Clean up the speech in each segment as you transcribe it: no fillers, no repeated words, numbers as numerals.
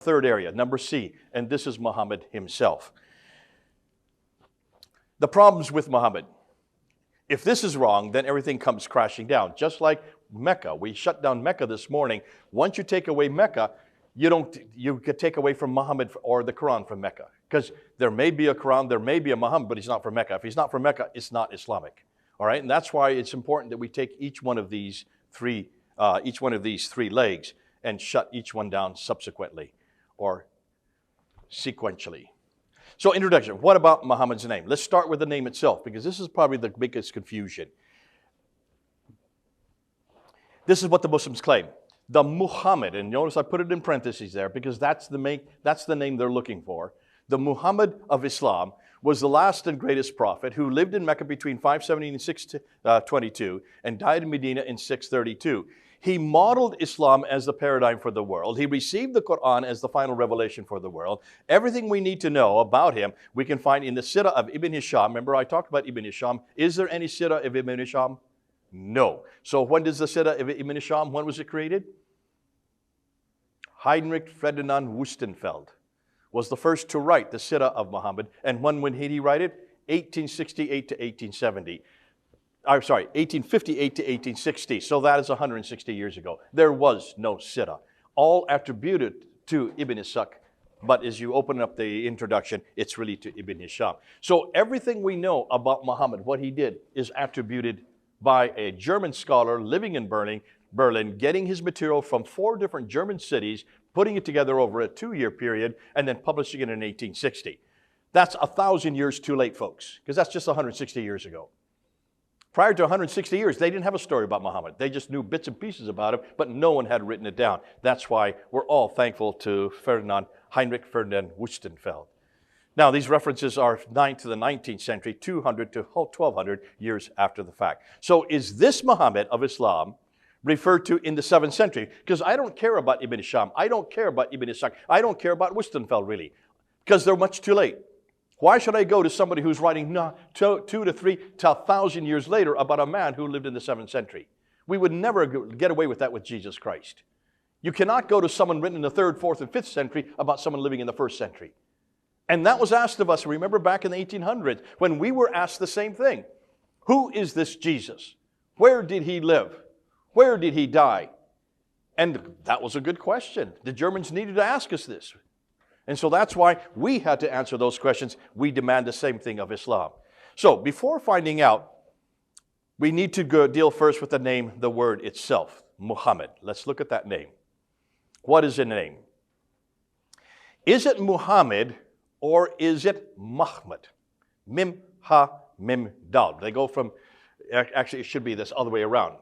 Third area, number C, and this is Muhammad himself. The problems with Muhammad. If this is wrong, then everything comes crashing down. Just like Mecca. We shut down Mecca this morning. Once you take away Mecca, you could take away from Muhammad or the Quran from Mecca. Because there may be a Quran, there may be a Muhammad, but he's not from Mecca. If he's not from Mecca, it's not Islamic. All right? And that's why it's important that we take each one of these three legs and shut each one down subsequently or sequentially. So introduction, what about Muhammad's name? Let's start with the name itself, because this is probably the biggest confusion. This is what the Muslims claim. The Muhammad, and notice I put it in parentheses there because that's the name they're looking for. The Muhammad of Islam was the last and greatest prophet who lived in Mecca between 570 and 622 and died in Medina in 632. He modeled Islam as the paradigm for the world. He received the Quran as the final revelation for the world. Everything we need to know about him, we can find in the Sirah of Ibn Hisham. Remember, I talked about Ibn Hisham. Is there any Sirah of Ibn Hisham? No. So when does the Sirah of Ibn Hisham, when was it created? Heinrich Ferdinand Wüstenfeld was the first to write the Sirah of Muhammad. And when did he write it? 1868 to 1870. I'm sorry, 1858 to 1860. So that is 160 years ago. There was no Sirah. All attributed to Ibn Ishaq, but as you open up the introduction, it's really to Ibn Hisham. So everything we know about Muhammad, what he did, is attributed by a German scholar living in Berlin, getting his material from 4 different German cities, putting it together over a 2-year period, and then publishing it in 1860. That's 1,000 years too late, folks, because that's just 160 years ago. Prior to 160 years, they didn't have a story about Muhammad. They just knew bits and pieces about him, but no one had written it down. That's why we're all thankful to Heinrich Ferdinand Wüstenfeld. Now, these references are 9th to the 19th century, 200 to 1,200 years after the fact. So is this Muhammad of Islam referred to in the 7th century? Because I don't care about Ibn Hisham. I don't care about Ibn Ishaq. I don't care about Wüstenfeld, really, because they're much too late. Why should I go to somebody who's writing 2 to 3 to 1,000 years later about a man who lived in the 7th century? We would never get away with that with Jesus Christ. You cannot go to someone written in the 3rd, 4th, and 5th century about someone living in the 1st century. And that was asked of us, remember back in the 1800s, when we were asked the same thing. Who is this Jesus? Where did he live? Where did he die? And that was a good question. The Germans needed to ask us this. And so that's why we had to answer those questions. We demand the same thing of Islam. So before finding out, we need to deal first with the name, the word itself, Muhammad. Let's look at that name. What is the name? Is it Muhammad or is it Mahmud? Mim, ha, mim, dal. They go from, actually it should be this other way around.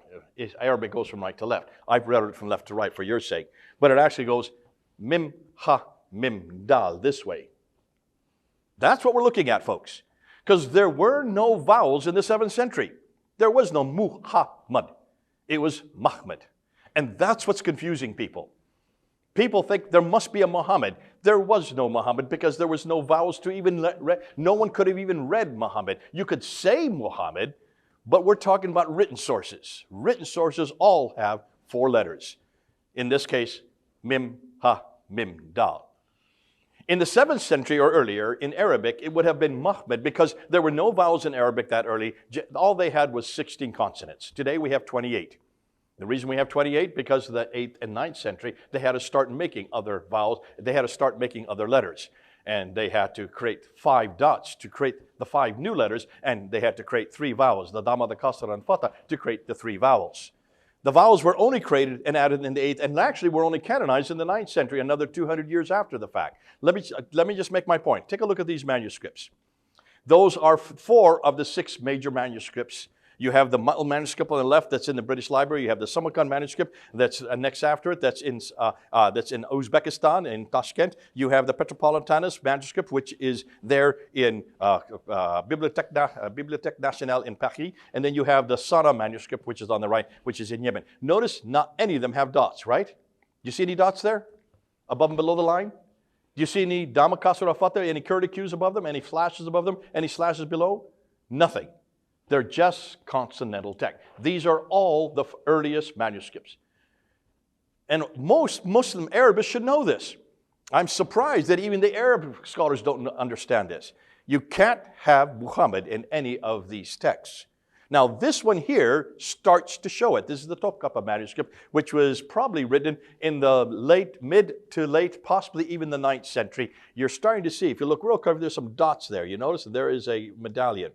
Arabic goes from right to left. I've read it from left to right for your sake. But it actually goes mim, ha, mim, dal, this way. That's what we're looking at, folks. Because there were no vowels in the 7th century. There was no Muhammad. It was Mahmud. And that's what's confusing people. People think there must be a Muhammad. There was no Muhammad because there was no vowels to even no one could have even read Muhammad. You could say Muhammad, but we're talking about written sources. Written sources all have 4 letters. In this case, mim, ha, mim, dal. In the 7th century or earlier, in Arabic, it would have been Mahmud because there were no vowels in Arabic that early. All they had was 16 consonants. Today we have 28. The reason we have 28, because of the 8th and 9th century, they had to start making other vowels. They had to start making other letters. And they had to create 5 dots to create the 5 new letters, and they had to create 3 vowels, the dhamma, the kasra, and fatha, to create the 3 vowels. The vowels were only created and added in the 8th, and actually were only canonized in the 9th century, another 200 years after the fact. Let me just make my point. Take a look at these manuscripts. Those are 4 of the 6 major manuscripts. You have the Mutl manuscript on the left that's in the British Library. You have the Samarkand manuscript that's next after it. That's in Uzbekistan, in Tashkent. You have the Petropolitanus manuscript, which is there in Bibliothèque Nationale in Paris. And then you have the Sana manuscript, which is on the right, which is in Yemen. Notice not any of them have dots, right? Do you see any dots there? Above and below the line? Do you see any Dhamma, Kasra, Fatha, any curlicues above them, any flashes above them, any slashes below? Nothing. They're just consonantal text. These are all the earliest manuscripts. And most Muslim Arabists should know this. I'm surprised that even the Arab scholars don't understand this. You can't have Muhammad in any of these texts. Now, this one here starts to show it. This is the Topkapi manuscript, which was probably written in the mid to late, possibly even the 9th century. You're starting to see, if you look real close, there's some dots there. You notice there is a medallion.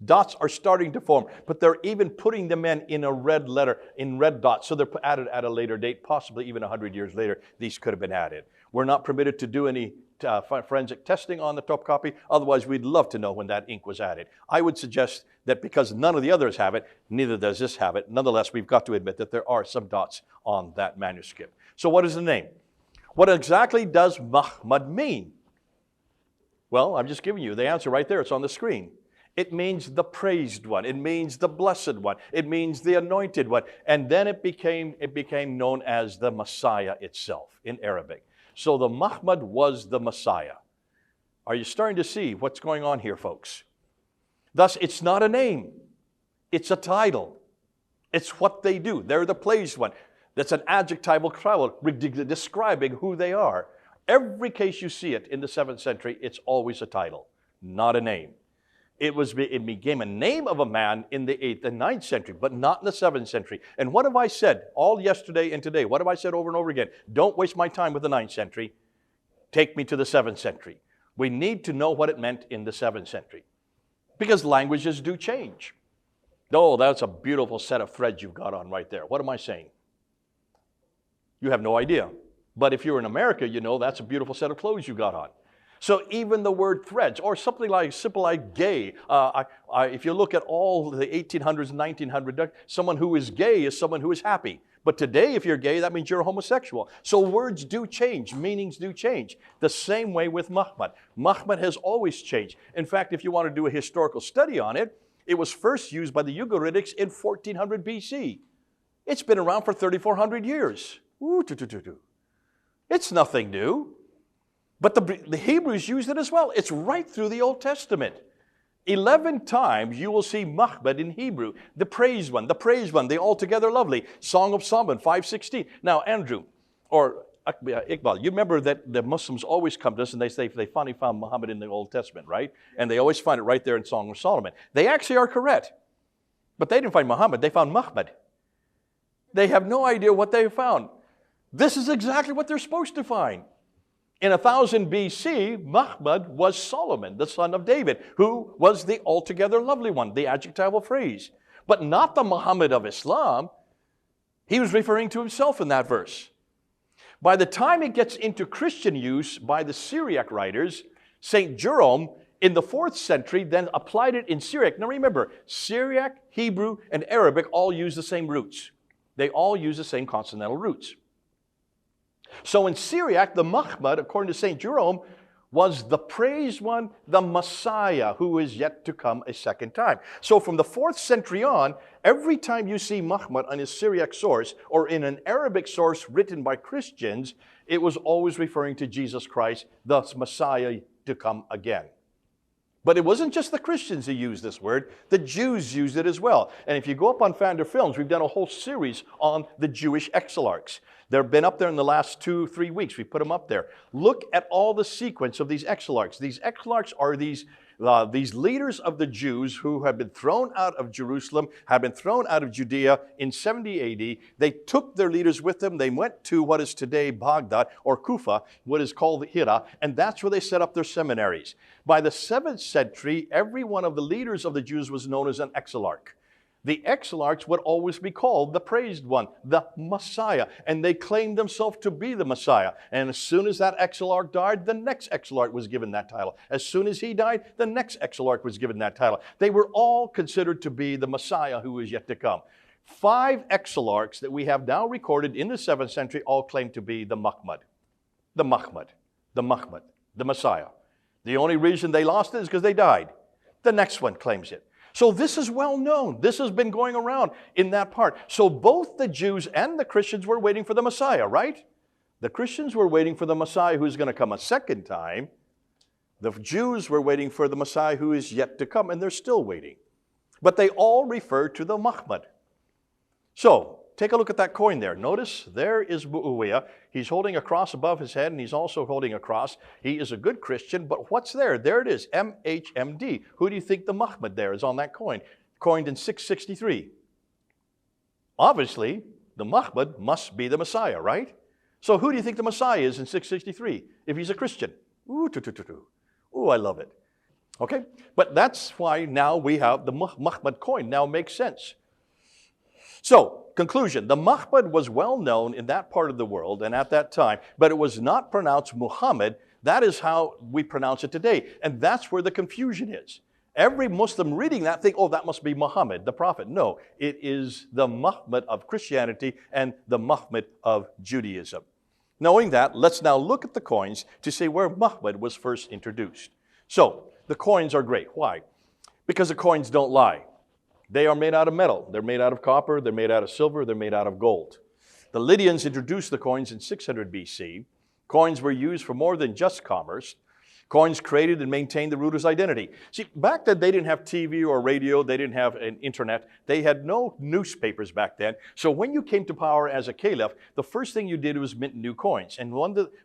Dots are starting to form, but they're even putting them in a red letter, in red dots. So they're added at a later date, possibly even 100 years later, these could have been added. We're not permitted to do any forensic testing on the Topkapi. Otherwise, we'd love to know when that ink was added. I would suggest that because none of the others have it, neither does this have it. Nonetheless, we've got to admit that there are some dots on that manuscript. So what is the name? What exactly does Muhammad mean? Well, I'm just giving you the answer right there. It's on the screen. It means the praised one. It means the blessed one. It means the anointed one. And then it became known as the Messiah itself in Arabic. So the Muhammad was the Messiah. Are you starting to see what's going on here, folks? Thus, it's not a name. It's a title. It's what they do. They're the praised one. That's an adjectival title describing who they are. Every case you see it in the 7th century, it's always a title, not a name. It became a name of a man in the 8th and 9th century, but not in the 7th century. And what have I said all yesterday and today? What have I said over and over again? Don't waste my time with the 9th century. Take me to the 7th century. We need to know what it meant in the 7th century, because languages do change. Oh, that's a beautiful set of threads you've got on right there. What am I saying? You have no idea. But if you're in America, you know that's a beautiful set of clothes you got on. So even the word threads, or something like simple like gay, if you look at all the 1800s and 1900s, someone who is gay is someone who is happy. But today, if you're gay, that means you're a homosexual. So words do change, meanings do change. The same way with Muhammad. Muhammad has always changed. In fact, if you want to do a historical study on it, it was first used by the Ugaritic in 1400 BC. It's been around for 3,400 years. It's nothing new. But the Hebrews used it as well. It's right through the Old Testament. 11 times you will see Muhammad in Hebrew, the praised one, the altogether lovely. Song of Solomon 5:16. Now, Andrew, or Iqbal, you remember that the Muslims always come to us and they say they finally found Muhammad in the Old Testament, right? And they always find it right there in Song of Solomon. They actually are correct. But they didn't find Muhammad, they found Muhammad. They have no idea what they found. This is exactly what they're supposed to find. In 1000 BC, Muhammad was Solomon, the son of David, who was the altogether lovely one, the adjectival phrase. But not the Muhammad of Islam. He was referring to himself in that verse. By the time it gets into Christian use by the Syriac writers, St. Jerome in the 4th century then applied it in Syriac. Now remember, Syriac, Hebrew, and Arabic all use the same roots. They all use the same consonantal roots. So in Syriac, the Muhammad, according to St. Jerome, was the praised one, the Messiah, who is yet to come a second time. So from the 4th century on, every time you see Muhammad on his Syriac source or in an Arabic source written by Christians, it was always referring to Jesus Christ, the Messiah to come again. But it wasn't just the Christians who used this word. The Jews used it as well. And if you go up on Fander Films, we've done a whole series on the Jewish exilarchs. They've been up there in the last 2-3 weeks. We put them up there. Look at all the sequence of these exilarchs. These exilarchs are these leaders of the Jews who have been thrown out of Jerusalem, have been thrown out of Judea in 70 AD. They took their leaders with them. They went to what is today Baghdad or Kufa, what is called Hira, and that's where they set up their seminaries. By the 7th century, every one of the leaders of the Jews was known as an exilarch. The exilarchs would always be called the praised one, the Messiah, and they claimed themselves to be the Messiah. And as soon as that exilarch died, the next exilarch was given that title. As soon as he died, the next exilarch was given that title. They were all considered to be the Messiah who is yet to come. 5 exilarchs that we have now recorded in the 7th century all claim to be the Muhammad, the Messiah. The only reason they lost it is because they died. The next one claims it. So this is well known. This has been going around in that part. So both the Jews and the Christians were waiting for the Messiah, right? The Christians were waiting for the Messiah who's going to come a second time. The Jews were waiting for the Messiah who is yet to come, and they're still waiting. But they all refer to the Muhammad. So take a look at that coin there. Notice there is Mu'awiyah. He's holding a cross above his head, and he's also holding a cross. He is a good Christian, but what's there? There it is, MHMD. Who do you think the Muhammad there is on that coin? Coined in 663. Obviously, the Muhammad must be the Messiah, right? So who do you think the Messiah is in 663 if he's a Christian? Ooh, Ooh, I love it. Okay, but that's why now we have the Muhammad coin. Now makes sense. So, conclusion, the Muhammad was well known in that part of the world and at that time, but it was not pronounced Muhammad. That is how we pronounce it today, and that's where the confusion is. Every Muslim reading that think, oh, that must be Muhammad, the prophet. No, it is the Muhammad of Christianity and the Muhammad of Judaism. Knowing that, let's now look at the coins to see where Muhammad was first introduced. So, the coins are great. Why? Because the coins don't lie. They are made out of metal. They're made out of copper. They're made out of silver. They're made out of gold. The Lydians introduced the coins in 600 BC. Coins were used for more than just commerce. Coins created and maintained the ruler's identity. See, back then they didn't have TV or radio. They didn't have an internet. They had no newspapers back then. So when you came to power as a caliph, the first thing you did was mint new coins, and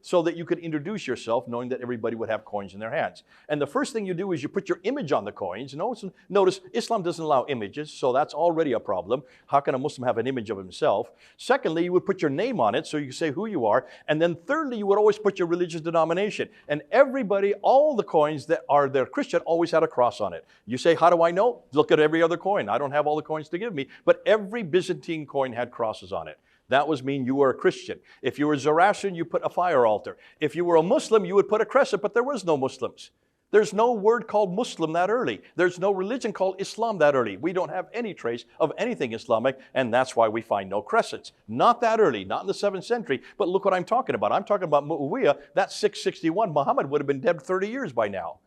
so that you could introduce yourself, knowing that everybody would have coins in their hands. And the first thing you do is you put your image on the coins. Notice Islam doesn't allow images, so that's already a problem. How can a Muslim have an image of himself? Secondly, you would put your name on it so you say who you are. And then thirdly, you would always put your religious denomination. And everybody, all the coins that are their Christian always had a cross on it. You say, how do I know? Look at every other coin. I don't have all the coins to give me, but every Byzantine coin had crosses on it. That was mean you were a Christian. If you were Zoroastrian, you put a fire altar. If you were a Muslim, you would put a crescent, but there was no Muslims. There's no word called Muslim that early. There's no religion called Islam that early. We don't have any trace of anything Islamic, and that's why we find no crescents. Not that early, not in the 7th century, but look what I'm talking about. I'm talking about Mu'awiyah. That's 661. Muhammad would have been dead 30 years by now.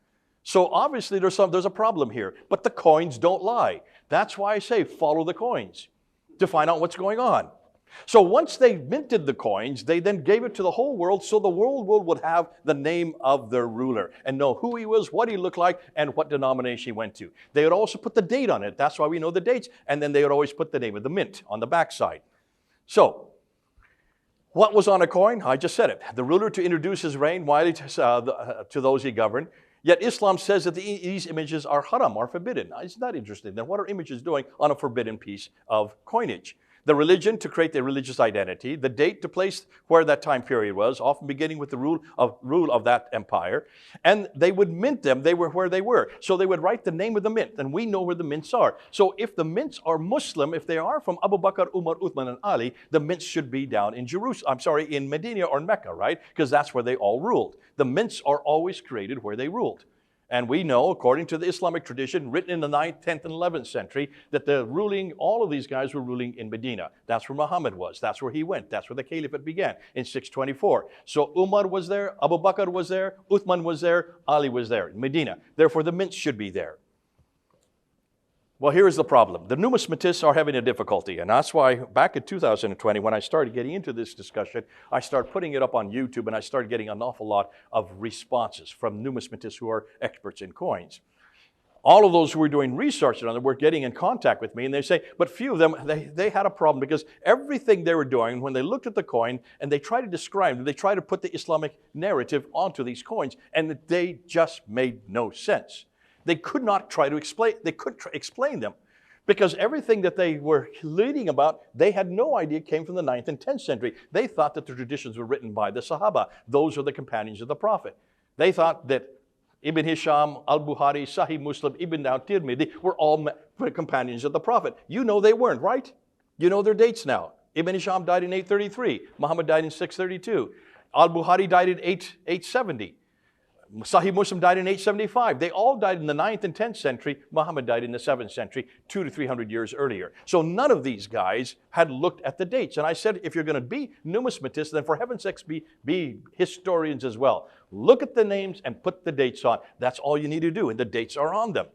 So obviously there's a problem here, but the coins don't lie. That's why I say follow the coins to find out what's going on. So once they minted the coins, they then gave it to the whole world so the whole world would have the name of their ruler and know who he was, what he looked like, and what denomination he went to. They would also put the date on it. That's why we know the dates. And then they would always put the name of the mint on the backside. So what was on a coin? I just said it. The ruler to introduce his reign widely to those he governed. Yet Islam says that these images are haram, are forbidden. Isn't that interesting? Then what are images doing on a forbidden piece of coinage? The religion to create their religious identity, the date to place where that time period was, often beginning with the rule of that empire, and they would mint them. They were where they were. So they would write the name of the mint, and we know where the mints are. So if the mints are Muslim, if they are from Abu Bakr, Umar, Uthman, and Ali, the mints should be down in in Medina or Mecca, right? Because that's where they all ruled. The mints are always created where they ruled. And we know, according to the Islamic tradition, written in the 9th, 10th, and 11th century, that all of these guys were ruling in Medina. That's where Muhammad was. That's where he went. That's where the caliphate began in 624. So Umar was there, Abu Bakr was there, Uthman was there, Ali was there in Medina. Therefore, the mints should be there. Well, here is the problem. The numismatists are having a difficulty, and that's why back in 2020, when I started getting into this discussion, I started putting it up on YouTube, and I started getting an awful lot of responses from numismatists who are experts in coins. All of those who were doing research on it were getting in contact with me, and they say, but few of them, they had a problem because everything they were doing, when they looked at the coin and they tried to describe them, they tried to put the Islamic narrative onto these coins, and they just made no sense. They could not try to explain, they couldn't explain them because everything that they were reading about, they had no idea came from the 9th and 10th century. They thought that the traditions were written by the Sahaba. Those are the companions of the Prophet. They thought that Ibn Hisham, Al-Bukhari, Sahih Muslim, Ibn al-Tirmidhi were all companions of the Prophet. You know they weren't, right? You know their dates now. Ibn Hisham died in 833. Muhammad died in 632. Al-Bukhari died in 870. Sahih Muslim died in 875. They all died in the 9th and 10th century. Muhammad died in the 7th century, 200 to 300 years earlier. So none of these guys had looked at the dates. And I said, if you're going to be numismatists, then for heaven's sakes, be historians as well. Look at the names and put the dates on. That's all you need to do, and the dates are on them.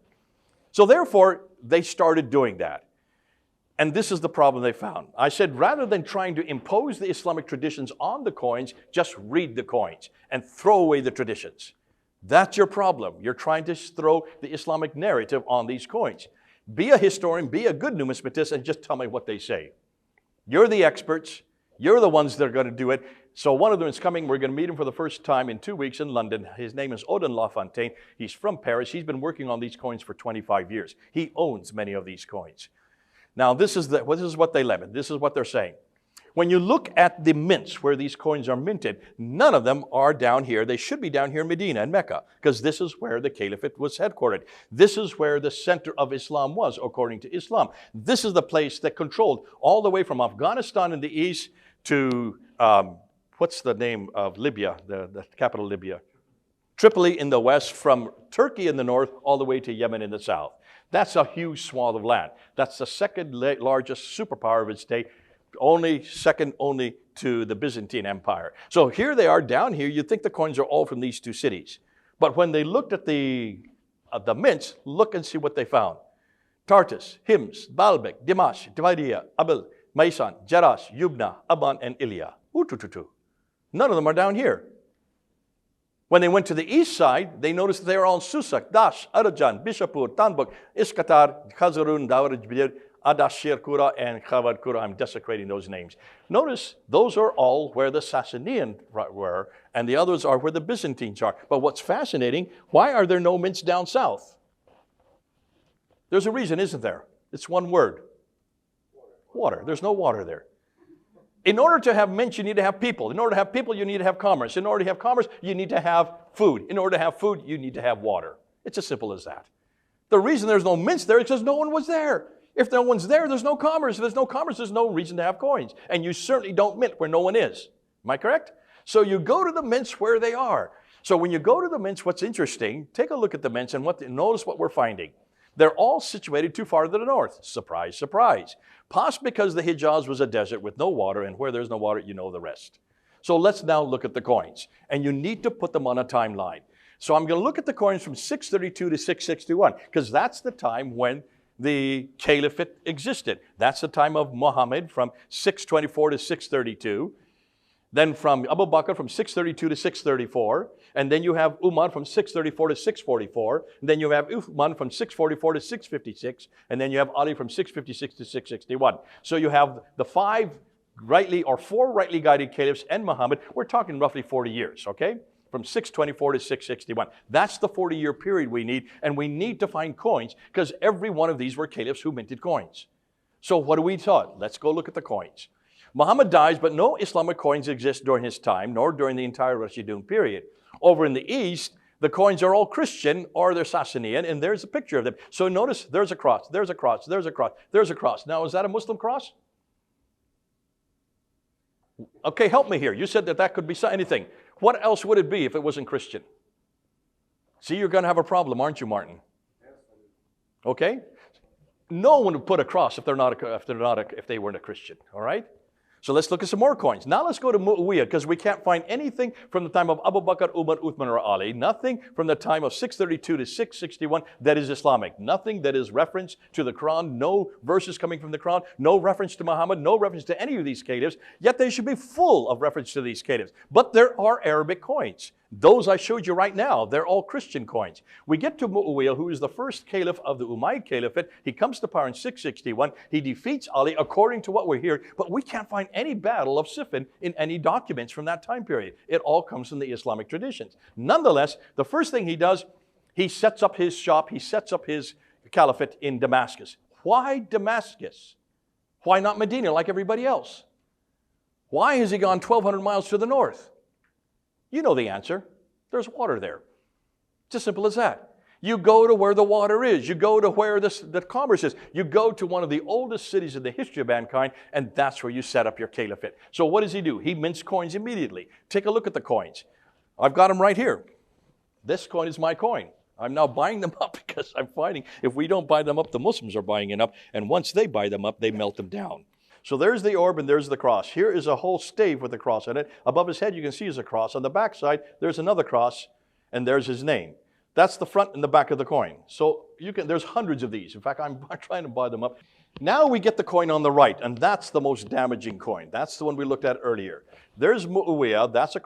So therefore, they started doing that. And this is the problem they found. I said, rather than trying to impose the Islamic traditions on the coins, just read the coins and throw away the traditions. That's your problem. You're trying to throw the Islamic narrative on these coins. Be a historian, be a good numismatist, and just tell me what they say. You're the experts. You're the ones that are going to do it. So one of them is coming. We're going to meet him for the first time in 2 weeks in London. His name is Odin Lafontaine. He's from Paris. He's been working on these coins for 25 years. He owns many of these coins. Now, this is what they limit. This is what they're saying. When you look at the mints where these coins are minted, none of them are down here. They should be down here in Medina and Mecca, because this is where the caliphate was headquartered. This is where the center of Islam was, according to Islam. This is the place that controlled all the way from Afghanistan in the east to, what's the name of Libya, the capital Libya? Tripoli in the west, from Turkey in the north, all the way to Yemen in the south. That's a huge swath of land. That's the second largest superpower of its day, second only to the Byzantine Empire. So here they are down here. You'd think the coins are all from these two cities. But when they looked at the mints, look and see what they found. Tartus, Hims, Baalbek, Dimash, Divadia, Abel, Maisan, Jerash, Yubna, Aban, and Ilya. None of them are down here. When they went to the east side, they noticed that they were all in Susak, Dash, Arajan, Bishapur, Tanbuk, Iskatar, Khazarun, Dawaraj, Adashir Kura, and Khawad Kura. I'm desecrating those names. Notice those are all where the Sassanian were, and the others are where the Byzantines are. But what's fascinating, why are there no mints down south? There's a reason, isn't there? It's one word. Water. There's no water there. In order to have mints, you need to have people. In order to have people, you need to have commerce. In order to have commerce, you need to have food. In order to have food, you need to have water. It's as simple as that. The reason there's no mints there is because no one was there. If no one's there, there's no commerce. If there's no commerce, there's no reason to have coins. And you certainly don't mint where no one is. Am I correct? So you go to the mints where they are. So when you go to the mints, what's interesting, take a look at the mints and notice what we're finding. They're all situated too far to the north. Surprise, surprise. Possibly because the Hijaz was a desert with no water, and where there's no water, you know the rest. So let's now look at the coins. And you need to put them on a timeline. So I'm going to look at the coins from 632 to 661, because that's the time when the caliphate existed. That's the time of Muhammad from 624 to 632. Then from Abu Bakr from 632 to 634. And then you have Umar from 634 to 644. And then you have Uthman from 644 to 656. And then you have Ali from 656 to 661. So you have the four rightly guided caliphs and Muhammad. We're talking roughly 40 years, okay? From 624 to 661. That's the 40-year period we need. And we need to find coins because every one of these were caliphs who minted coins. So what do we taught? Let's go look at the coins. Muhammad dies, but no Islamic coins exist during his time, nor during the entire Rashidun period. Over in the east, the coins are all Christian or they're Sassanian, and there's a picture of them. So notice there's a cross, there's a cross, there's a cross, there's a cross. Now, is that a Muslim cross? Okay, help me here. You said that could be anything. What else would it be if it wasn't Christian? See, you're going to have a problem, aren't you, Martin? Okay? No one would put a cross if they weren't a Christian, all right? So let's look at some more coins. Now let's go to Mu'awiyah, because we can't find anything from the time of Abu Bakr, Umar, Uthman, or Ali. Nothing from the time of 632 to 661 that is Islamic. Nothing that is reference to the Quran. No verses coming from the Quran. No reference to Muhammad. No reference to any of these caliphs. Yet they should be full of reference to these caliphs. But there are Arabic coins. Those I showed you right now, they're all Christian coins. We get to Mu'awiyah, who is the first caliph of the Umayyad Caliphate. He comes to power in 661. He defeats Ali according to what we're hearing, but we can't find any battle of Siffin in any documents from that time period. It all comes from the Islamic traditions. Nonetheless, the first thing he does, he sets up his shop, he sets up his caliphate in Damascus. Why Damascus? Why not Medina like everybody else? Why has he gone 1,200 miles to the north? You know the answer. There's water there. It's as simple as that. You go to where the water is. You go to where the commerce is. You go to one of the oldest cities in the history of mankind, and that's where you set up your caliphate. So what does he do? He mints coins immediately. Take a look at the coins. I've got them right here. This coin is my coin. I'm now buying them up because I'm finding if we don't buy them up, the Muslims are buying it up, and once they buy them up, they melt them down. So there's the orb and there's the cross. Here is a whole stave with a cross on it. Above his head you can see is a cross. On the back side there's another cross and there's his name. That's the front and the back of the coin. So there's hundreds of these. In fact, I'm trying to buy them up. Now we get the coin on the right, and that's the most damaging coin. That's the one we looked at earlier. There's Mu'awiyah. That's a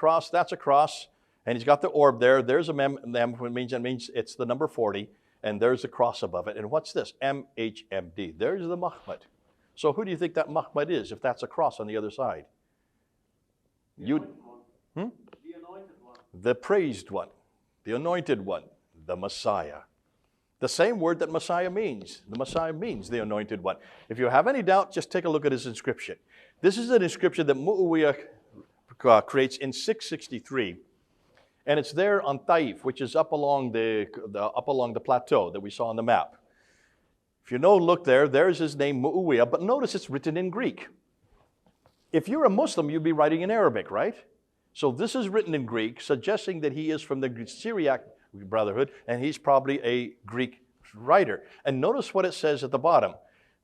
cross, and he's got the orb there. There's a mem, that means it's the number 40, and there's a cross above it. And what's this? MHMD. There's the Muhammad. So who do you think that Muhammad is if that's a cross on the other side? You, The anointed one. the praised one, the anointed one, the Messiah. The same word that Messiah means. The Messiah means the anointed one. If you have any doubt, just take a look at his inscription. This is an inscription that Muawiyah creates in 663. And it's there on Taif, which is up along the plateau that we saw on the map. If you know, look there, there's his name, Muawiyah, but notice it's written in Greek. If you're a Muslim, you'd be writing in Arabic, right? So this is written in Greek, suggesting that he is from the Syriac Brotherhood, and he's probably a Greek writer. And notice what it says at the bottom,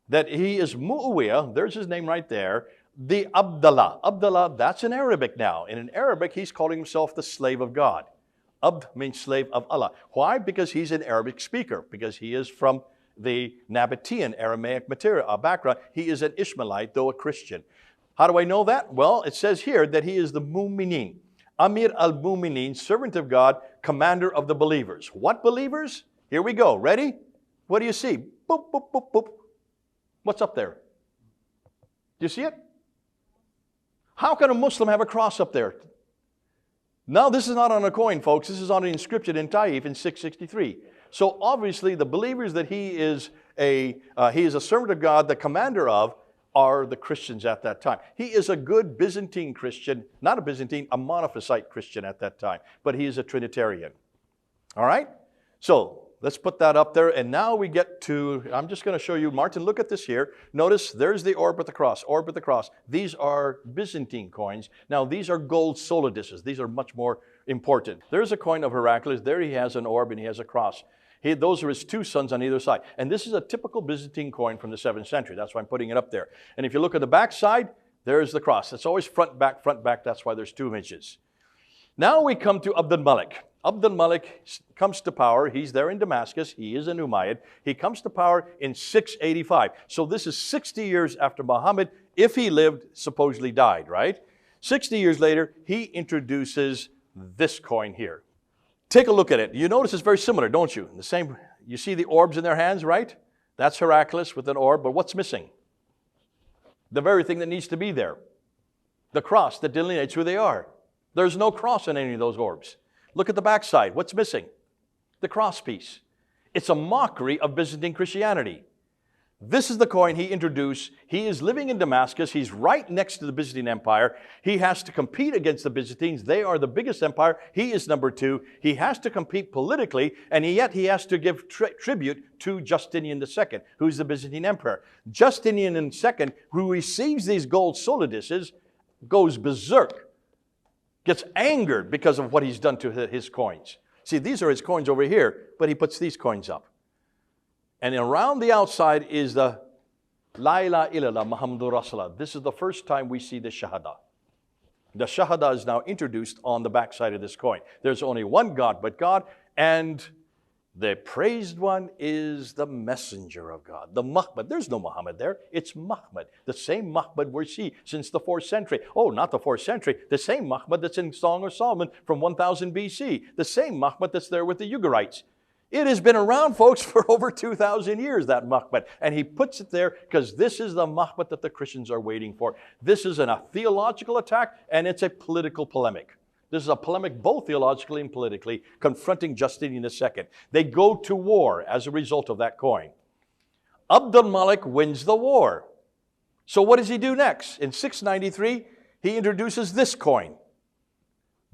that he is Muawiyah, there's his name right there, the Abdallah. Abdallah, that's in Arabic now. And in Arabic, he's calling himself the slave of God. Abd means slave of Allah. Why? Because he's an Arabic speaker, because he is from the Nabatean Aramaic material, background. He is an Ishmaelite, though a Christian. How do I know that? Well, it says here that he is the Mu'minin. Amir al-Mu'minin, servant of God, commander of the believers. What believers? Here we go. Ready? What do you see? Boop, boop, boop, boop. What's up there? Do you see it? How can a Muslim have a cross up there? No, this is not on a coin, folks. This is on an inscription in Taif in 663. So obviously the believers that he is a servant of God, the commander of, are the Christians at that time. He is a good Byzantine Christian, not a Byzantine, a monophysite Christian at that time, but he is a Trinitarian. All right? So let's put that up there, and now we get to, I'm just going to show you, Martin, look at this here. Notice there's the orb with the cross, orb with the cross. These are Byzantine coins. Now these are gold soliduses. These are much more important. There's a coin of Heraclius. There he has an orb and he has a cross. Those are his two sons on either side. And this is a typical Byzantine coin from the 7th century. That's why I'm putting it up there. And if you look at the back side, there's the cross. It's always front, back, front, back. That's why there's two images. Now we come to Abd al-Malik. Abd al-Malik comes to power. He's there in Damascus. He is an Umayyad. He comes to power in 685. So this is 60 years after Muhammad, if he lived, supposedly died, right? 60 years later, he introduces this coin here. Take a look at it. You notice it's very similar, don't you? The same, you see the orbs in their hands, right? That's Heraclius with an orb, but what's missing? The very thing that needs to be there. The cross that delineates who they are. There's no cross in any of those orbs. Look at the backside. What's missing? The cross piece. It's a mockery of Byzantine Christianity. This is the coin he introduced. He is living in Damascus. He's right next to the Byzantine Empire. He has to compete against the Byzantines. They are the biggest empire. He is number 2. He has to compete politically, and yet he has to give tribute to Justinian II, who's the Byzantine emperor. Justinian II, who receives these gold soliduses, goes berserk, gets angered because of what he's done to his coins. See, these are his coins over here, but he puts these coins up. And around the outside is the La ilaha illallah Muhammadur Rasulullah. This is the first time we see the Shahada. The Shahada is now introduced on the backside of this coin. There's only one God but God, and the praised one is the messenger of God, the Muhammad. There's no Muhammad there. It's Muhammad, the same Muhammad we see since the 4th century. Oh, not the 4th century, the same Muhammad that's in Song of Solomon from 1000 BC, the same Muhammad that's there with the Ugarites. It has been around, folks, for over 2,000 years, that Muhammad. And he puts it there because this is the Muhammad that the Christians are waiting for. This is a theological attack, and it's a political polemic. This is a polemic both theologically and politically, confronting Justinian II. They go to war as a result of that coin. Abd al-Malik wins the war. So what does he do next? In 693, he introduces this coin.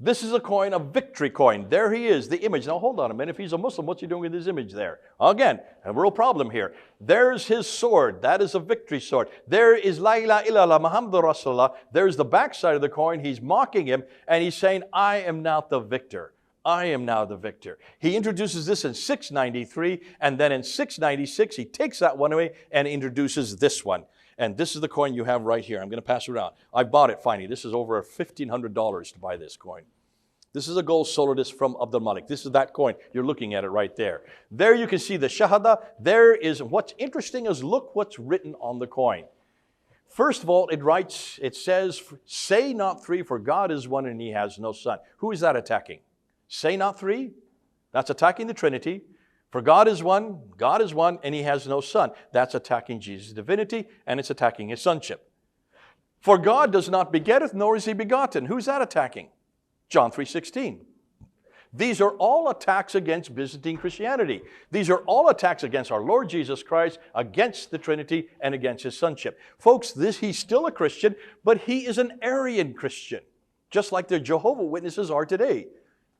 This is a coin, a victory coin. There he is, the image. Now hold on a minute. If he's a Muslim, what's he doing with his image there? Again, a real problem here. There's his sword. That is a victory sword. There is La ilaha illallah Muhammadur Rasulullah. There's the backside of the coin. He's mocking him, and he's saying, I am now the victor. I am now the victor. He introduces this in 693, and then in 696, he takes that one away and introduces this one. And this is the coin you have right here. I'm going to pass it around. I bought it finally. This is over $1,500 to buy this coin. This is a gold solidus from Abd al-Malik. This is that coin. You're looking at it right there. There you can see the Shahada. There is, what's interesting is look what's written on the coin. First of all, it says, say not three, for God is one and he has no son. Who is that attacking? Say not three? That's attacking the Trinity. For God is one, and he has no son. That's attacking Jesus' divinity, and it's attacking his sonship. For God does not begetteth, nor is he begotten. Who's that attacking? John 3:16. These are all attacks against Byzantine Christianity. These are all attacks against our Lord Jesus Christ, against the Trinity, and against his sonship. Folks, he's still a Christian, but he is an Arian Christian, just like the Jehovah's Witnesses are today.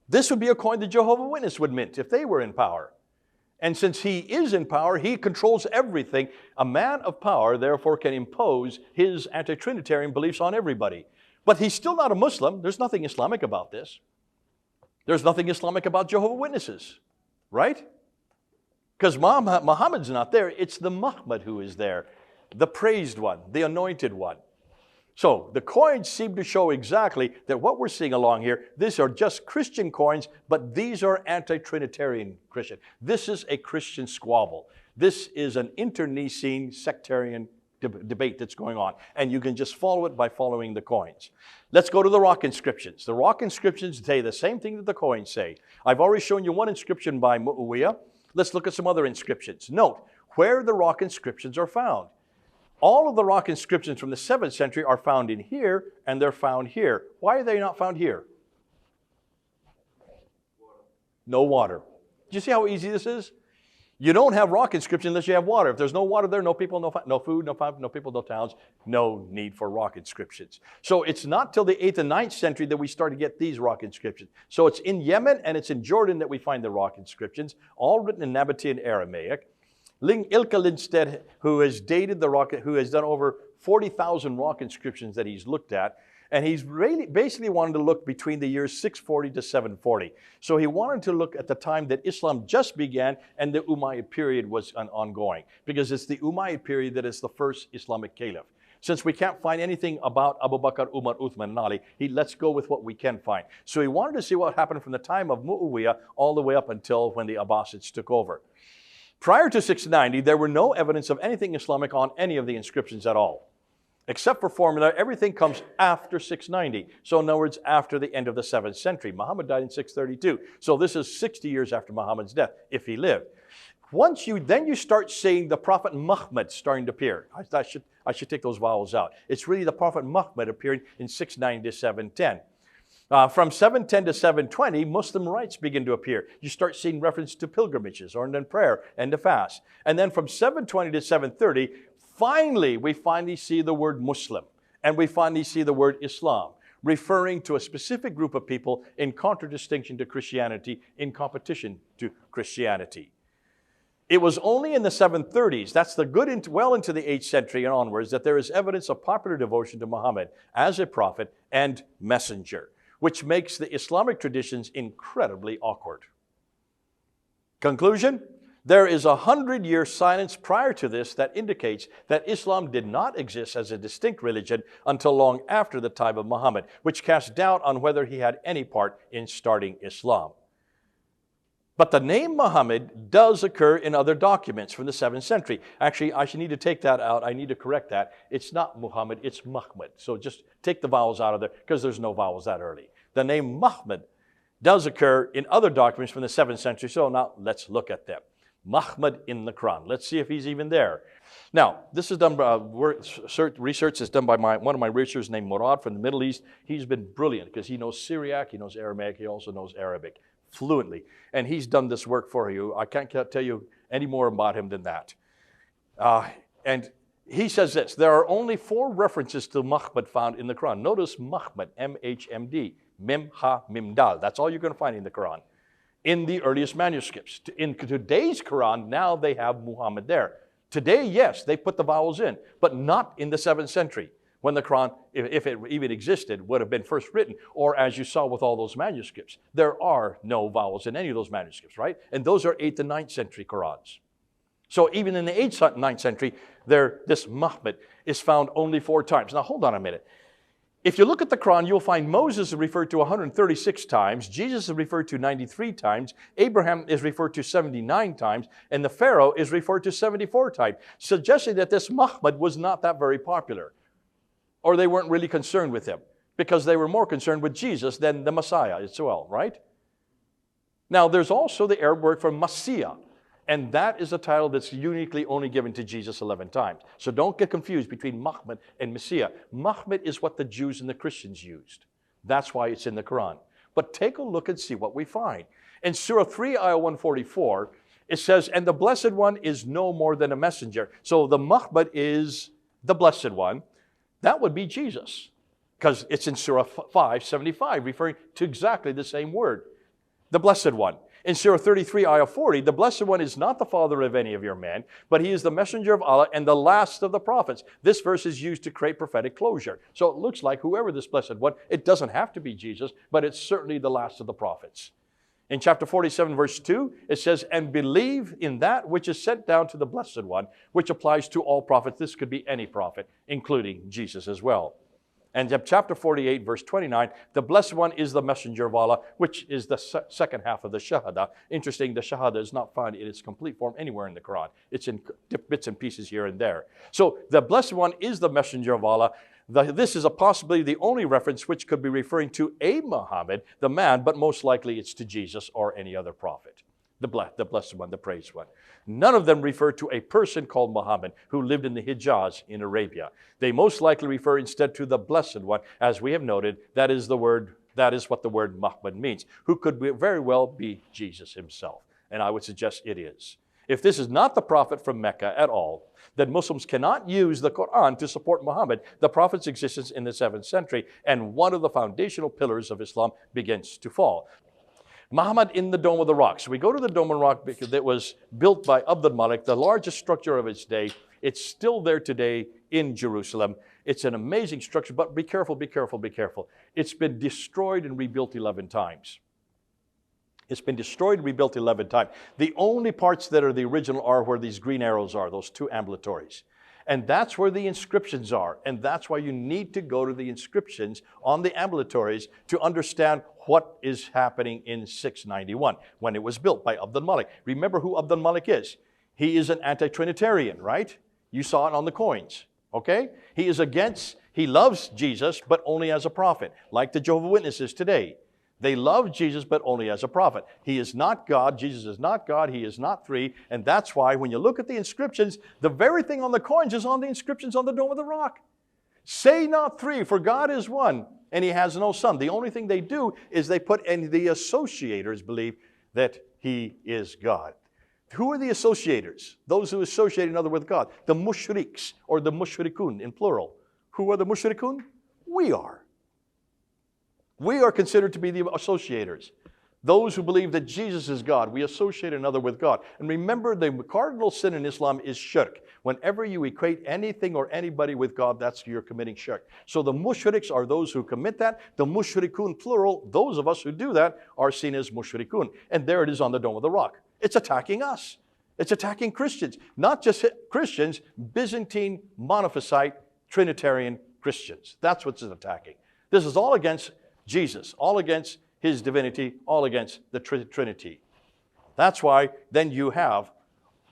This would be a coin the Jehovah's Witnesses would mint if they were in power. And since he is in power, he controls everything. A man of power, therefore, can impose his anti-Trinitarian beliefs on everybody. But he's still not a Muslim. There's nothing Islamic about this. There's nothing Islamic about Jehovah's Witnesses, right? Because Muhammad's not there. It's the Muhammad who is there, the praised one, the anointed one. So the coins seem to show exactly that what we're seeing along here, these are just Christian coins, but these are anti-Trinitarian Christian. This is a Christian squabble. This is an internecine sectarian debate that's going on. And you can just follow it by following the coins. Let's go to the rock inscriptions. The rock inscriptions say the same thing that the coins say. I've already shown you one inscription by Mu'awiyah. Let's look at some other inscriptions. Note where the rock inscriptions are found. All of the rock inscriptions from the 7th century are found in here, and they're found here. Why are they not found here? No water. Do you see how easy this is? You don't have rock inscription unless you have water. If there's no water there, no people, no food, no people, no towns, no need for rock inscriptions. So it's not till the 8th and 9th century that we start to get these rock inscriptions. So it's in Yemen and it's in Jordan that we find the rock inscriptions, all written in Nabatean Aramaic. Ilka Lindstedt, who has dated the rock, who has done over 40,000 rock inscriptions that he's looked at, and he's really basically wanted to look between the years 640 to 740. So he wanted to look at the time that Islam just began and the Umayyad period was ongoing, because it's the Umayyad period that is the first Islamic caliph. Since we can't find anything about Abu Bakr, Umar, Uthman, and Ali, let's go with what we can find. So he wanted to see what happened from the time of Mu'awiyah all the way up until when the Abbasids took over. Prior to 690, there were no evidence of anything Islamic on any of the inscriptions at all. Except for formula, everything comes after 690. So in other words, after the end of the 7th century. Muhammad died in 632. So this is 60 years after Muhammad's death, if he lived. Then you start seeing the Prophet Muhammad starting to appear. I should take those vowels out. It's really the Prophet Muhammad appearing in 690 to 710. From 710 to 720, Muslim rites begin to appear. You start seeing reference to pilgrimages, or then prayer, and to fast. And then from 720 to 730, finally, we finally see the word Muslim, and we finally see the word Islam, referring to a specific group of people in contradistinction to Christianity, in competition to Christianity. It was only in the 730s, that's well into the 8th century and onwards, that there is evidence of popular devotion to Muhammad as a prophet and messenger, which makes the Islamic traditions incredibly awkward. Conclusion? There is 100-year silence prior to this that indicates that Islam did not exist as a distinct religion until long after the time of Muhammad, which casts doubt on whether he had any part in starting Islam. But the name Muhammad does occur in other documents from the 7th century. Actually, I should need to take that out. I need to correct that. It's not Muhammad, it's Muhammad. So just take the vowels out of there because there's no vowels that early. The name Muhammad does occur in other documents from the 7th century. So now let's look at them. Muhammad in the Quran. Let's see if he's even there. Now, this is done by research is done by one of my researchers named Murad from the Middle East. He's been brilliant because he knows Syriac, he knows Aramaic, he also knows Arabic fluently. And he's done this work for you. I can't tell you any more about him than that. And he says this: there are only 4 references to Muhammad found in the Quran. Notice Muhammad, M-H-M-D, Mim, Ha, Mim, Dal. That's all you're going to find in the Quran. In the earliest manuscripts. In today's Quran, now they have Muhammad there. Today, yes, they put the vowels in, but not in the 7th century, when the Quran, if it even existed, would have been first written, or as you saw with all those manuscripts. There are no vowels in any of those manuscripts, right? And those are 8th and 9th century Qurans. So even in the 8th and 9th century, this Muhammad is found only 4 times. Now hold on a minute. If you look at the Quran, you'll find Moses is referred to 136 times, Jesus is referred to 93 times, Abraham is referred to 79 times, and the Pharaoh is referred to 74 times, suggesting that this Muhammad was not that very popular, or they weren't really concerned with him, because they were more concerned with Jesus than the Messiah as well, right? Now, there's also the Arab word for Messiah. And that is a title that's uniquely only given to Jesus 11 times. So don't get confused between Muhammad and Messiah. Muhammad is what the Jews and the Christians used. That's why it's in the Quran. But take a look and see what we find. In Surah 3, Ayah 144, it says, and the Blessed One is no more than a messenger. So the Muhammad is the Blessed One. That would be Jesus, because it's in Surah 575, referring to exactly the same word, the Blessed One. In Surah 33, Ayah 40, the Blessed One is not the father of any of your men, but he is the messenger of Allah and the last of the prophets. This verse is used to create prophetic closure. So it looks like whoever this Blessed One, it doesn't have to be Jesus, but it's certainly the last of the prophets. In chapter 47, verse 2, it says, and believe in that which is sent down to the Blessed One, which applies to all prophets. This could be any prophet, including Jesus as well. And chapter 48, verse 29, the Blessed One is the messenger of Allah, which is the second half of the Shahada. Interesting, the Shahada is not found in its complete form anywhere in the Quran. It's in bits and pieces here and there. So the Blessed One is the messenger of Allah. This is possibly the only reference which could be referring to a Muhammad, the man, but most likely it's to Jesus or any other prophet. The Blessed One, the Praised One. None of them refer to a person called Muhammad who lived in the Hijaz in Arabia. They most likely refer instead to the Blessed One. As we have noted, that is what the word Muhammad means, who could very well be Jesus himself. And I would suggest it is. If this is not the prophet from Mecca at all, then Muslims cannot use the Quran to support Muhammad, the prophet's existence in the 7th century, and one of the foundational pillars of Islam begins to fall. Muhammad in the Dome of the Rock. So we go to the Dome of the Rock that was built by Abd al-Malik, the largest structure of its day. It's still there today in Jerusalem. It's an amazing structure, but be careful, be careful, be careful. It's been destroyed and rebuilt 11 times. It's been destroyed and rebuilt 11 times. The only parts that are the original are where these green arrows are, those two ambulatories. And that's where the inscriptions are. And that's why you need to go to the inscriptions on the ambulatories to understand what is happening in 691 when it was built by Abd al-Malik. Remember who Abd al-Malik is. He is an anti-Trinitarian, right? You saw it on the coins, okay? He loves Jesus, but only as a prophet, like the Jehovah's Witnesses today. They love Jesus, but only as a prophet. He is not God. Jesus is not God. He is not three. And that's why when you look at the inscriptions, the very thing on the coins is on the inscriptions on the Dome of the Rock. Say not three, for God is one, and he has no son. The only thing they do is they put, and the associators believe that he is God. Who are the associators? Those who associate another with God. The mushriks, or the mushrikun in plural. Who are the mushrikun? We are. We are considered to be the associators. Those who believe that Jesus is God, we associate another with God. And remember, the cardinal sin in Islam is shirk. Whenever you equate anything or anybody with God, you're committing shirk. So the mushriks are those who commit that. The mushrikun, plural, those of us who do that are seen as mushrikun. And there it is on the Dome of the Rock. It's attacking us. It's attacking Christians. Not just Christians, Byzantine, Monophysite, Trinitarian Christians. That's what it's attacking. This is all against Jesus, all against his divinity, all against the Trinity. That's why then you have,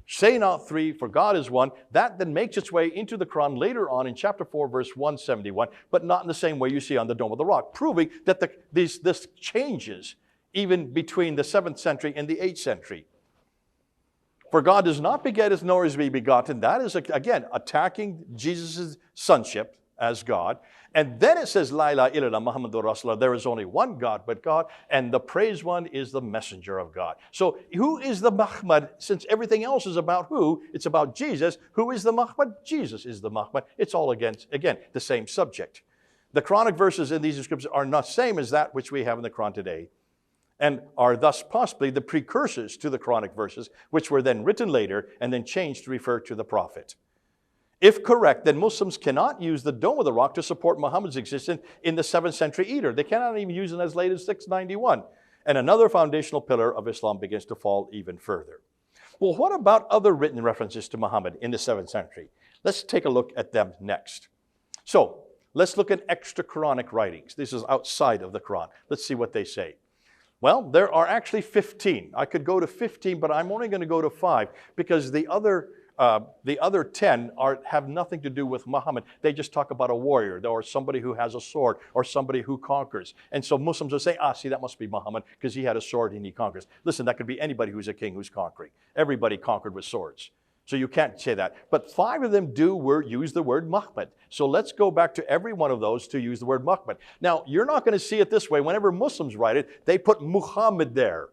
say not three, for God is one. That then makes its way into the Quran later on in chapter 4, verse 171, but not in the same way you see on the Dome of the Rock, proving that this changes even between the 7th century and the 8th century. For God does not beget, nor is he begotten. That is, again, attacking Jesus' sonship as God. And then it says, La ilaha illallah Muhammadur Rasulullah. There is only one God but God, and the praised one is the messenger of God. So who is the Muhammad? Since everything else is about who, it's about Jesus. Who is the Muhammad? Jesus is the Muhammad. It's all again, the same subject. The Quranic verses in these inscriptions are not the same as that which we have in the Quran today, and are thus possibly the precursors to the Quranic verses, which were then written later and then changed to refer to the prophet. If correct, then Muslims cannot use the Dome of the Rock to support Muhammad's existence in the 7th century either. They cannot even use it as late as 691. And another foundational pillar of Islam begins to fall even further. Well, what about other written references to Muhammad in the 7th century? Let's take a look at them next. So, let's look at extra Quranic writings. This is outside of the Quran. Let's see what they say. Well, there are actually 15. I could go to 15, but I'm only going to go to 5 because the other the other 10 have nothing to do with Muhammad. They just talk about a warrior or somebody who has a sword or somebody who conquers. And so Muslims will say, see, that must be Muhammad because he had a sword and he conquers. Listen, that could be anybody who's a king who's conquering. Everybody conquered with swords. So you can't say that. But 5 of them do use the word Muhammad. So let's go back to every one of those to use the word Muhammad. Now, you're not going to see it this way. Whenever Muslims write it, they put Muhammad there.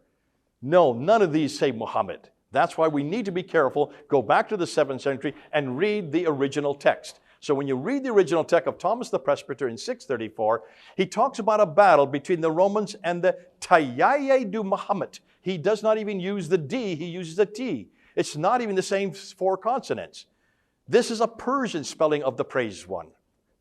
No, none of these say Muhammad. That's why we need to be careful. Go back to the 7th century and read the original text. So when you read the original text of Thomas the Presbyter in 634, he talks about a battle between the Romans and the Tayyaye du Muhammad. He does not even use the D, he uses the T. It's not even the same 4 consonants. This is a Persian spelling of the praised one.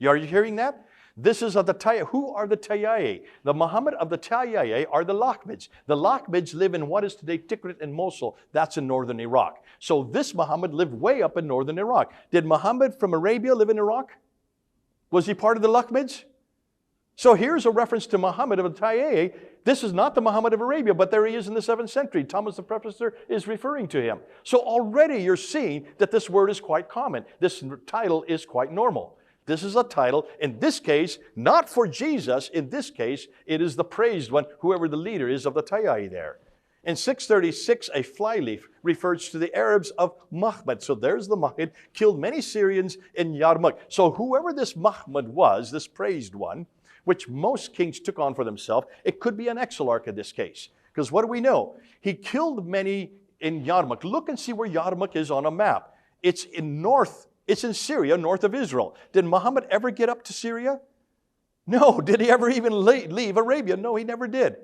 Are you hearing that? This is of the Tayyaye. Who are the Tayyaye? The Muhammad of the Tayyaye are the Lakhmids. The Lakhmids live in what is today Tikrit and Mosul. That's in northern Iraq. So this Muhammad lived way up in northern Iraq. Did Muhammad from Arabia live in Iraq? Was he part of the Lakhmids? So here's a reference to Muhammad of the Tayyaye. This is not the Muhammad of Arabia, but there he is in the 7th century. Thomas the Presbyter is referring to him. So already you're seeing that this word is quite common. This title is quite normal. This is a title, in this case, not for Jesus. In this case, it is the praised one, whoever the leader is of the Tayyaye there. In 636, a flyleaf refers to the Arabs of Mahmud. So there's the Mahmud, killed many Syrians in Yarmouk. So whoever this Mahmud was, this praised one, which most kings took on for themselves, it could be an exarch in this case. Because what do we know? He killed many in Yarmouk. Look and see where Yarmouk is on a map. It's in Syria, north of Israel. Did Muhammad ever get up to Syria? No. Did he ever even leave Arabia? No, he never did.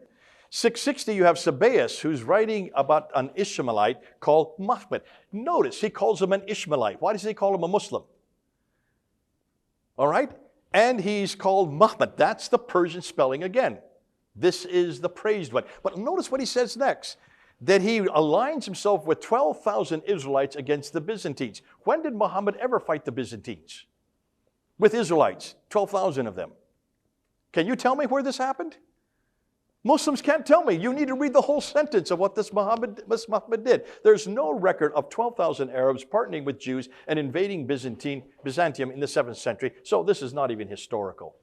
660, you have Sabaeus, who's writing about an Ishmaelite called Mahmud. Notice, he calls him an Ishmaelite. Why does he call him a Muslim? All right? And he's called Muhammad. That's the Persian spelling again. This is the praised one. But notice what he says next. That he aligns himself with 12,000 Israelites against the Byzantines. When did Muhammad ever fight the Byzantines? With Israelites, 12,000 of them. Can you tell me where this happened? Muslims can't tell me. You need to read the whole sentence of what this Muhammad did. There's no record of 12,000 Arabs partnering with Jews and invading Byzantium in the 7th century, so this is not even historical.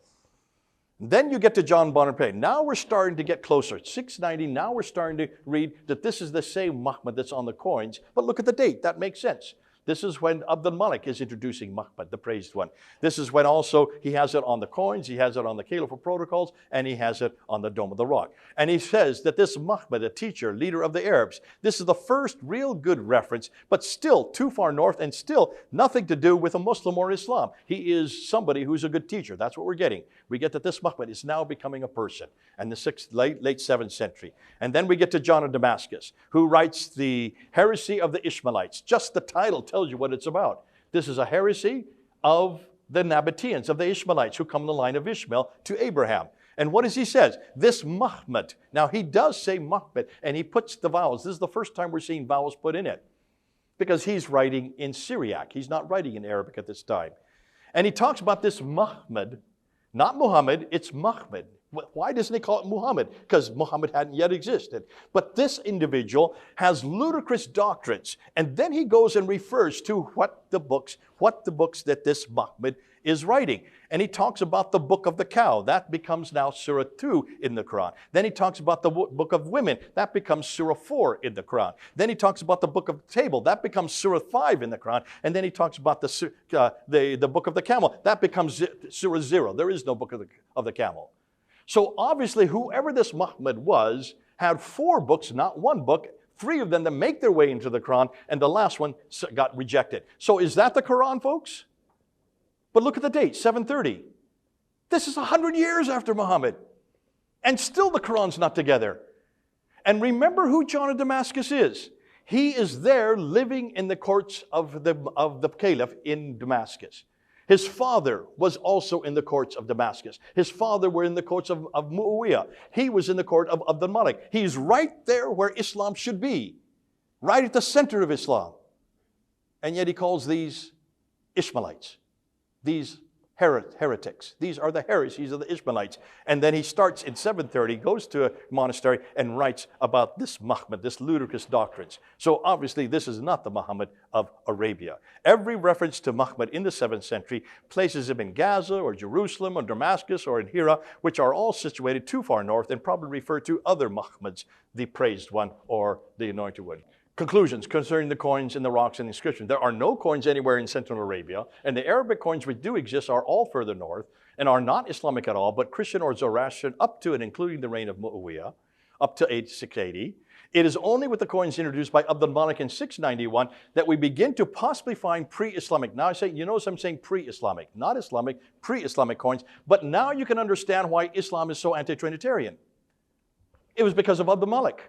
Then you get to John Bonaparte. Now we're starting to get closer. 690, now we're starting to read that this is the same Muhammad that's on the coins, but look at the date. That makes sense. This is when Abdul Malik is introducing Muhammad, the praised one. This is when also he has it on the coins, he has it on the Caliphal protocols, and he has it on the Dome of the Rock. And he says that this Muhammad, a teacher, leader of the Arabs, this is the first real good reference, but still too far north and still nothing to do with a Muslim or Islam. He is somebody who's a good teacher. That's what we're getting. We get that this Muhammad is now becoming a person in the late 7th century. And then we get to John of Damascus, who writes the heresy of the Ishmaelites. Just the title tells you what it's about. This is a heresy of the Nabateans, of the Ishmaelites, who come in the line of Ishmael to Abraham. And what does he say? This Muhammad. Now he does say Muhammad, and he puts the vowels. This is the first time we're seeing vowels put in it, because he's writing in Syriac. He's not writing in Arabic at this time. And he talks about this Muhammad, not Muhammad, it's Muhammad. Why doesn't he call it Muhammad? Because Muhammad hadn't yet existed. But this individual has ludicrous doctrines. And then he goes and refers to what the books that this Muhammad is writing. And he talks about the book of the cow. That becomes now Surah 2 in the Quran. Then he talks about the book of women. That becomes Surah 4 in the Quran. Then he talks about the book of the table. That becomes Surah 5 in the Quran. And then he talks about the book of the camel. That becomes Surah 0. There is no book of the camel. So obviously, whoever this Muhammad was had 4 books, not 1 book, 3 of them that make their way into the Quran, and the last one got rejected. So is that the Quran, folks? But look at the date, 730. This is 100 years after Muhammad. And still the Quran's not together. And remember who John of Damascus is. He is there living in the courts of the Caliph in Damascus. His father was also in the courts of Damascus. His father were in the courts of Muawiyah. He was in the court of Abdul Malik. He's right there where Islam should be, right at the center of Islam. And yet he calls these Ishmaelites, these heretics. These are the heresies of the Ishmaelites. And then he starts in 730, goes to a monastery and writes about this Muhammad, this ludicrous doctrines. So obviously this is not the Muhammad of Arabia. Every reference to Muhammad in the 7th century places him in Gaza or Jerusalem or Damascus or in Hira, which are all situated too far north and probably refer to other Muhammads, the praised one or the anointed one. Conclusions concerning the coins and the rocks and the inscriptions. There are no coins anywhere in Central Arabia, and the Arabic coins which do exist are all further north and are not Islamic at all, but Christian or Zoroastrian up to and including the reign of Muawiyah, up to 680. It is only with the coins introduced by Abdul Malik in 691 that we begin to possibly find pre-Islamic. Now I say, you notice I'm saying pre-Islamic, not Islamic, pre-Islamic coins, but now you can understand why Islam is so anti-Trinitarian. It was because of Abdul Malik.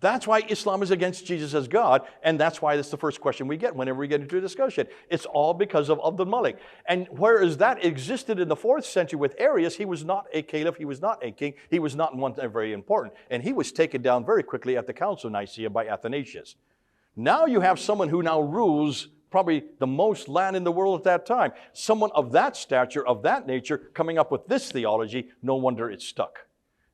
That's why Islam is against Jesus as God, and that's why that's the first question we get whenever we get into a discussion. It's all because of Abdul Malik. And whereas that existed in the 4th century with Arius, he was not a caliph, he was not a king, he was not one very important. And he was taken down very quickly at the Council of Nicaea by Athanasius. Now you have someone who now rules probably the most land in the world at that time. Someone of that stature, of that nature, coming up with this theology, no wonder it's stuck.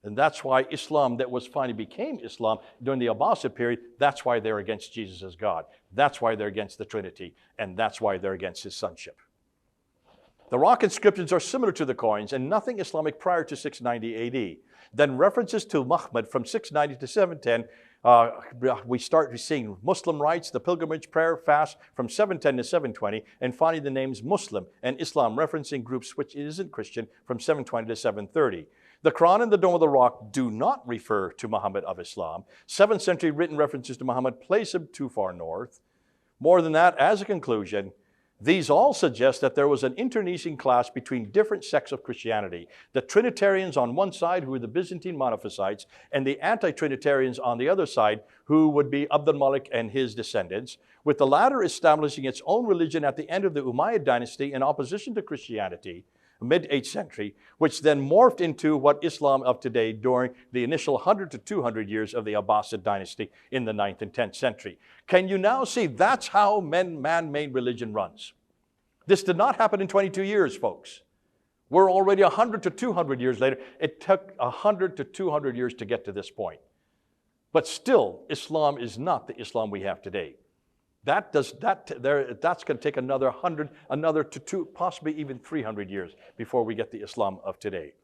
And that's why Islam that was finally became Islam during the Abbasid period, that's why they're against Jesus as God. That's why they're against the Trinity, and that's why they're against his sonship. The rock inscriptions are similar to the coins and nothing Islamic prior to 690 AD. Then references to Muhammad from 690 to 710, we start seeing Muslim rites, the pilgrimage, prayer, fast from 710 to 720, and finally the names Muslim and Islam referencing groups which isn't Christian from 720 to 730. The Quran and the Dome of the Rock do not refer to Muhammad of Islam. 7th century written references to Muhammad place him too far north. More than that, as a conclusion, these all suggest that there was an internecine clash between different sects of Christianity. The Trinitarians on one side, who were the Byzantine Monophysites, and the anti-Trinitarians on the other side, who would be Abdul Malik and his descendants, with the latter establishing its own religion at the end of the Umayyad dynasty in opposition to Christianity, mid-8th century, which then morphed into what Islam of today during the initial 100 to 200 years of the Abbasid dynasty in the 9th and 10th century. Can you now see that's how man-made religion runs? This did not happen in 22 years, folks. We're already 100 to 200 years later. It took 100 to 200 years to get to this point. But still, Islam is not the Islam we have today. That's going to take another 100, another to 2, possibly even 300 years before we get the Islam of today.